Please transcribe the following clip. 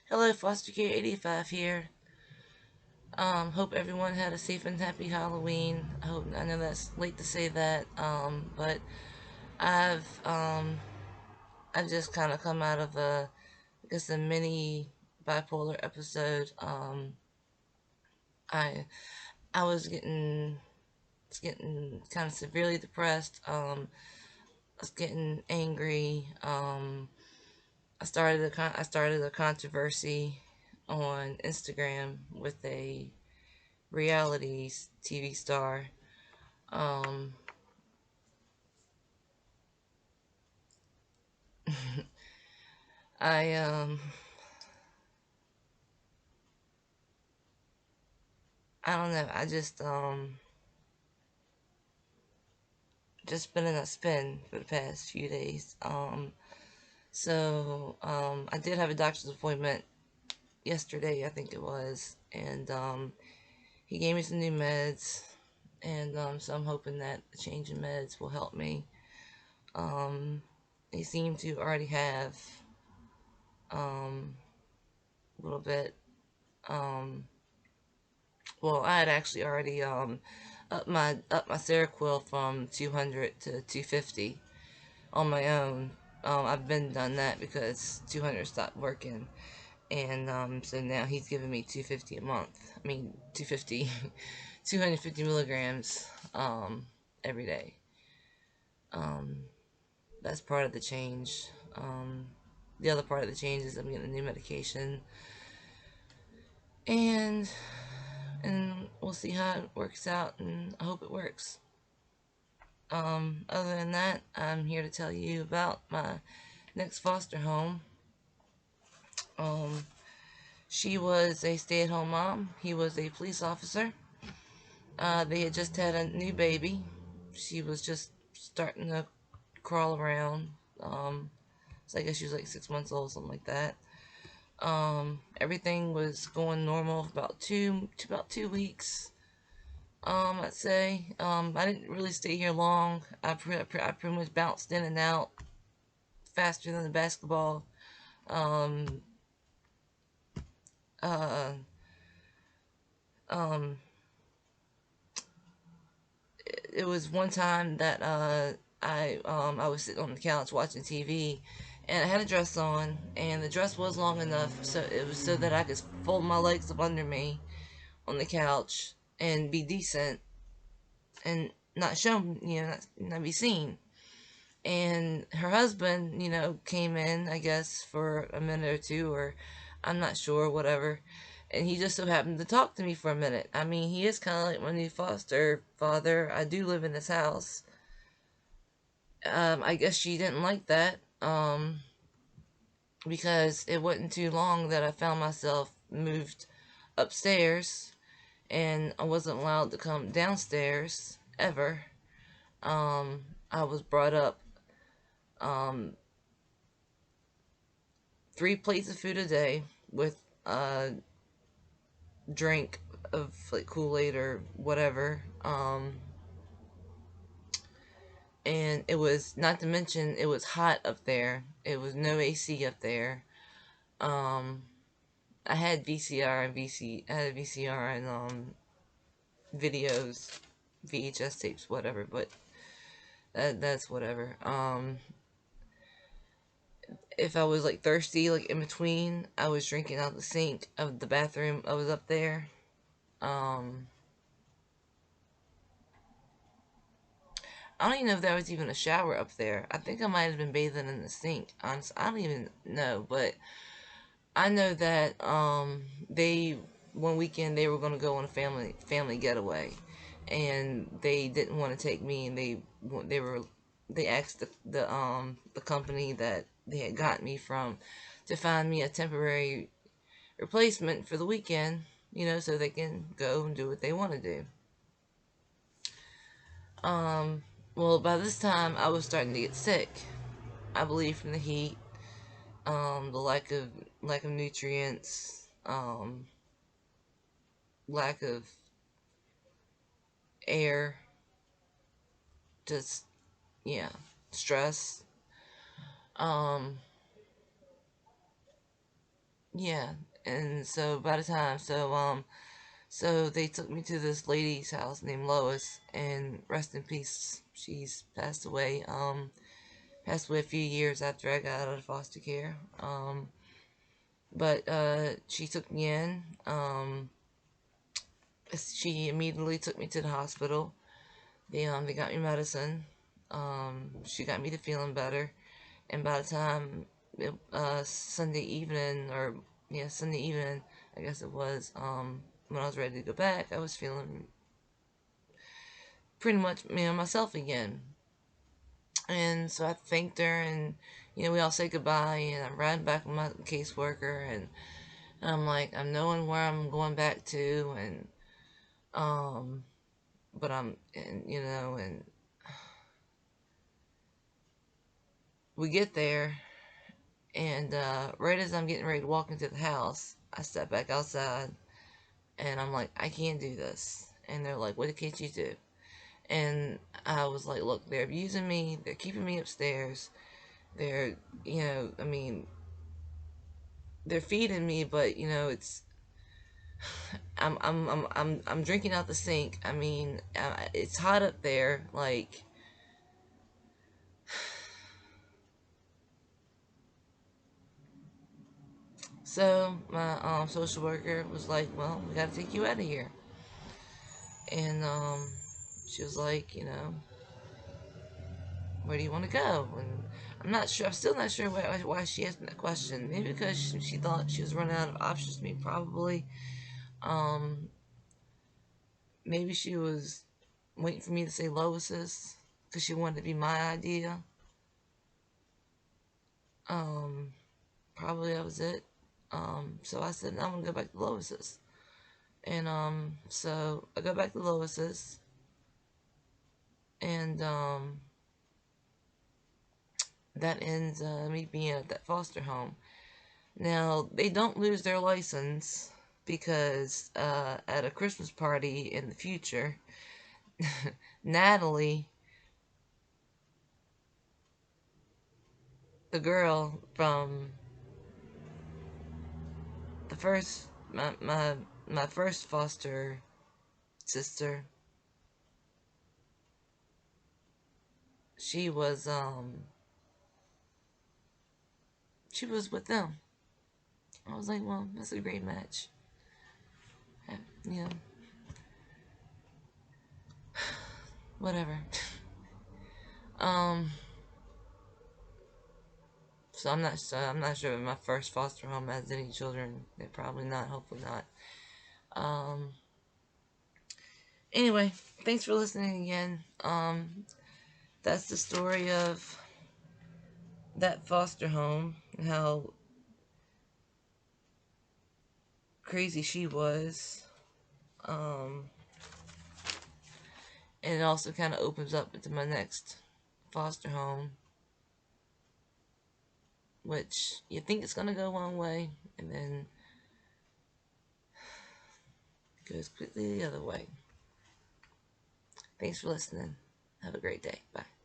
Hello, Foster Care 85 here. Hope everyone had a safe and happy Halloween. I know that's late to say that, but I've I've just kind of come out of a mini bipolar episode. I I was getting kind of severely depressed. I was getting angry. I started a controversy on Instagram with a reality TV star. Um, I I don't know. Just been in a spin for the past few days. I did have a doctor's appointment yesterday, I think it was, and he gave me some new meds, and so I'm hoping that the change in meds will help me. Um, he seemed to already have a little bit. Um, well, I had actually already up my Seroquel from 200 to 250 on my own. I've been done that because 200 stopped working, and so now he's giving me 250 a month. I mean 250, 250 milligrams every day. Um, that's part of the change. The other part of the change is I'm getting a new medication, and we'll see how it works out, and I hope it works. Other than that, I'm here to tell you about my next foster home. Um, she was a stay-at-home mom. He was a police officer. They had just had a new baby. She was just starting to crawl around. So I guess she was like 6 months old, something like that. Everything was going normal for about 2 weeks. I'd say. I didn't really stay here long. I pretty much bounced in and out faster than the basketball. Um, uh, um, it was one time that I was sitting on the couch watching TV, and I had a dress on, and the dress was long enough so it was so that I could fold my legs up under me on the couch and be decent and not show, not be seen. And her husband, came in, I guess, for a minute or two, or I'm not sure, whatever. And he just so happened to talk to me for a minute. I mean, he is kind of like my new foster father. I do live in this house. I guess she didn't like that, because it wasn't too long that I found myself moved upstairs, and I wasn't allowed to come downstairs ever. I was brought up um, 3 plates of food a day with a drink of like Kool-Aid or whatever. And it was, not to mention, it was hot up there. It was no AC up there. Um, I had I had VCR and videos, VHS tapes, whatever. But that's whatever. If I was like thirsty, like in between, I was drinking out the sink of the bathroom. I was up there. Um, I don't even know if there was even a shower up there. I think I might have been bathing in the sink. Honestly, I don't even know, but I know that they one weekend they were going to go on a family getaway, and they didn't want to take me, and they asked the company that they had got me from to find me a temporary replacement for the weekend, so they can go and do what they want to do. Um, well, by this time I was starting to get sick. I believe from the heat, the lack of nutrients, lack of air, just yeah, stress. Um, yeah, and so by the time, so they took me to this lady's house named Lois, and rest in peace, she's passed away a few years after I got out of foster care. But she took me in. She immediately took me to the hospital. They got me medicine. She got me to feeling better, and by the time Sunday evening, or yeah, Sunday evening, I guess it was, when I was ready to go back, I was feeling pretty much myself again. And so I thanked her, and we all say goodbye, and I'm riding back with my caseworker, and I'm like, I'm knowing where I'm going back to, and um, but and we get there, and right as I'm getting ready to walk into the house, I step back outside, and I'm like, I can't do this. And they're like, what can't you do? And I was like, look, they're abusing me, they're keeping me upstairs, they're, I mean, they're feeding me, but it's I'm drinking out the sink. I mean, it's hot up there. Like, so my social worker was like, "Well, we got to take you out of here." And she was like, "Where do you want to go?" And I'm not sure. I'm still not sure why she asked me that question. Maybe because she thought she was running out of options to me. Probably. Um, Maybe she was waiting for me to say Lois's because she wanted to be my idea. Um, Probably that was it. So I said, I'm gonna go back to Lois's. And so I go back to Lois's, and that ends me being at that foster home. Now they don't lose their license because at a Christmas party in the future, Natalie, the girl from the first my first foster sister, she was she was with them. I was like, well, that's a great match. You know, whatever. Um, I'm not sure if my first foster home has any children. They're probably not. Hopefully not. Um. Anyway, thanks for listening again. That's the story of that foster home and how crazy she was. Um, and it also kind of opens up into my next foster home, which you think it's gonna go one way, and then it goes completely the other way. Thanks for listening. Have a great day. Bye.